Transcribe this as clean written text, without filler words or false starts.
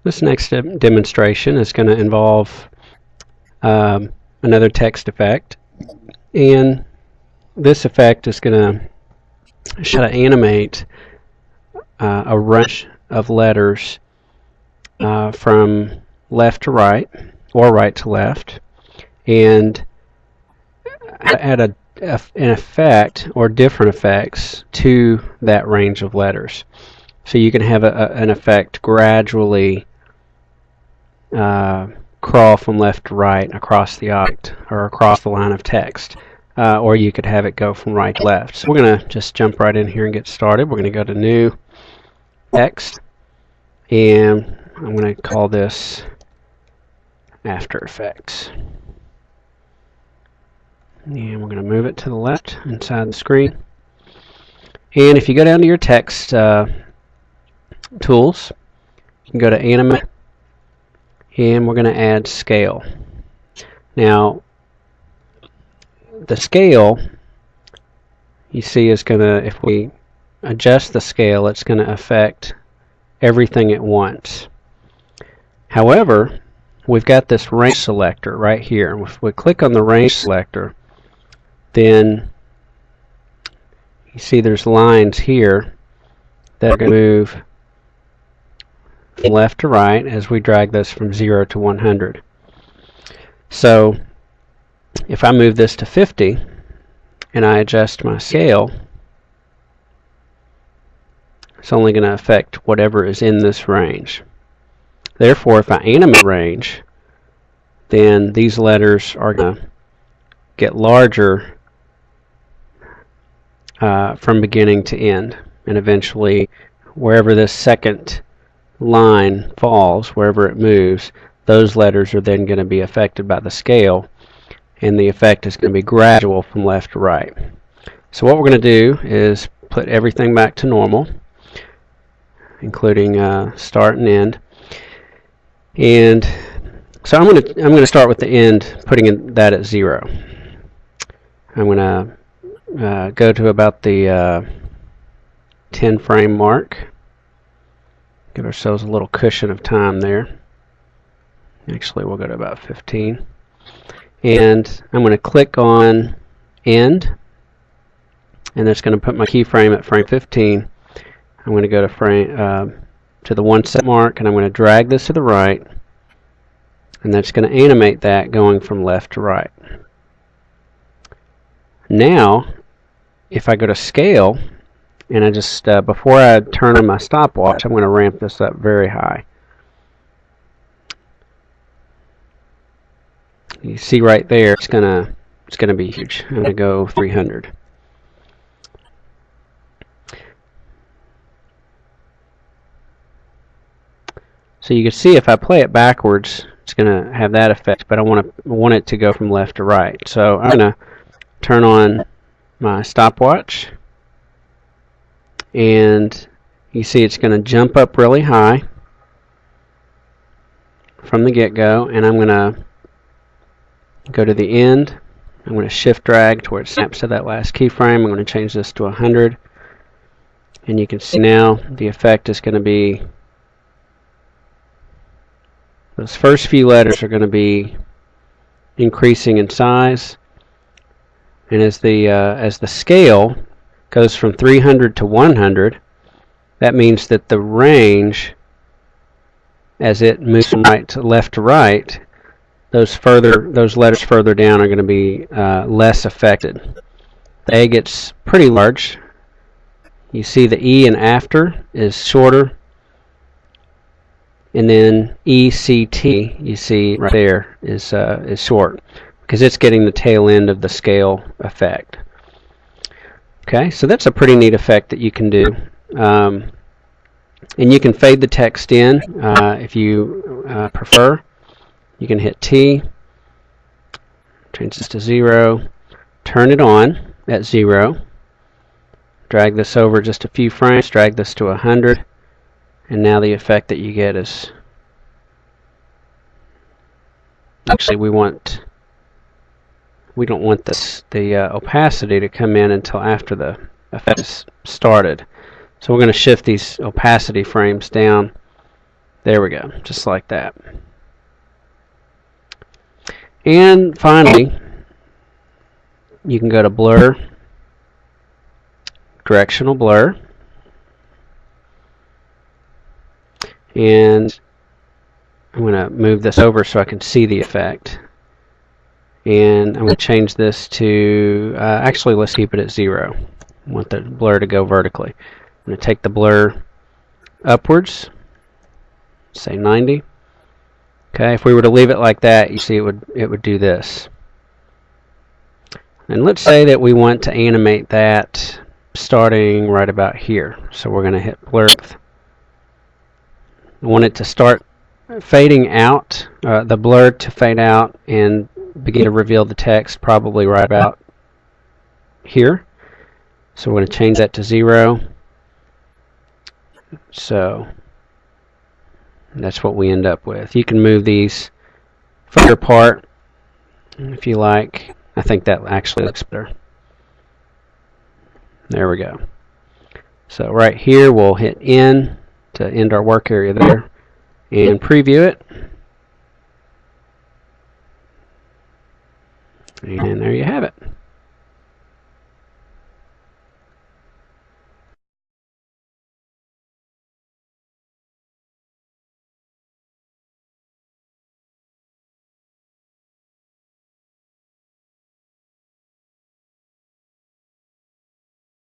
This next demonstration is going to involve another text effect, and this effect is going to try to animate a range of letters from left to right or right to left, and add an effect or different effects to that range of letters. So you can have an effect gradually crawl from left to right across the object or across the line of text, or you could have it go from right to left. So we're going to just jump right in here and get started. We're going to go to New, Text, and I'm going to call this After Effects. And we're going to move it to the left inside the screen. And if you go down to your text tools, you can go to Animate, and we're going to add Scale. Now, the scale, you see, is going to, if we adjust the scale, it's going to affect everything at once. However, we've got this range selector right here. If we click on the range selector, then you see there's lines here that are going to move from left to right as we drag this from 0 to 100. So if I move this to 50 and I adjust my scale, it's only going to affect whatever is in this range. Therefore, if I animate range, then these letters are going to get larger from beginning to end, and eventually wherever this second line falls, wherever it moves, those letters are then going to be affected by the scale, and the effect is going to be gradual from left to right. So what we're going to do is put everything back to normal, including start and end. And so I'm going to start with the end, putting that at 0. I'm going to go to about the 10 frame mark. Give ourselves a little cushion of time there. Actually, we'll go to about 15. And I'm going to click on End, and that's going to put my keyframe at frame 15. I'm going to go to frame to the 1 second mark, and I'm going to drag this to the right, and that's going to animate that going from left to right. Now, if I go to Scale, and I just before I turn on my stopwatch, I'm going to ramp this up very high. You see right there, it's gonna be huge. I'm gonna go 300. So you can see if I play it backwards, it's gonna have that effect, but I want it to go from left to right. So I'm gonna turn on my stopwatch, and you see it's gonna jump up really high from the get-go, and I'm gonna go to the end. I'm going to shift drag to where it snaps to that last keyframe. I'm going to change this to 100, and you can see now the effect is going to be, those first few letters are going to be increasing in size, and as the scale goes from 300 to 100, that means that the range, as it moves from right to left to right, those letters further down are going to be less affected. The A gets pretty large. You see the E in after is shorter, and then ECT, you see right there, is short because it's getting the tail end of the scale effect. Okay, so that's a pretty neat effect that you can do, and you can fade the text in if you prefer. You can hit T, change this to 0, turn it on at 0, drag this over just a few frames, drag this to 100, and now the effect that you get is, actually we don't want the opacity to come in until after the effect is started. So we're going to shift these opacity frames down There we go, just like that. And finally, you can go to Blur, Directional Blur, and I'm going to move this over so I can see the effect. And I'm going to change this to, actually let's keep it at 0. I want the blur to go vertically. I'm going to take the blur upwards, say 90. Okay, if we were to leave it like that, you see it would do this. And let's say that we want to animate that starting right about here. So we're going to hit blur. I want it to start fading out, the blur to fade out and begin to reveal the text probably right about here. So we're going to change that to 0. So that's what we end up with. You can move these further apart if you like. I think that actually looks better. There we go. So right here we'll hit N to end our work area there and preview it. And there you have it.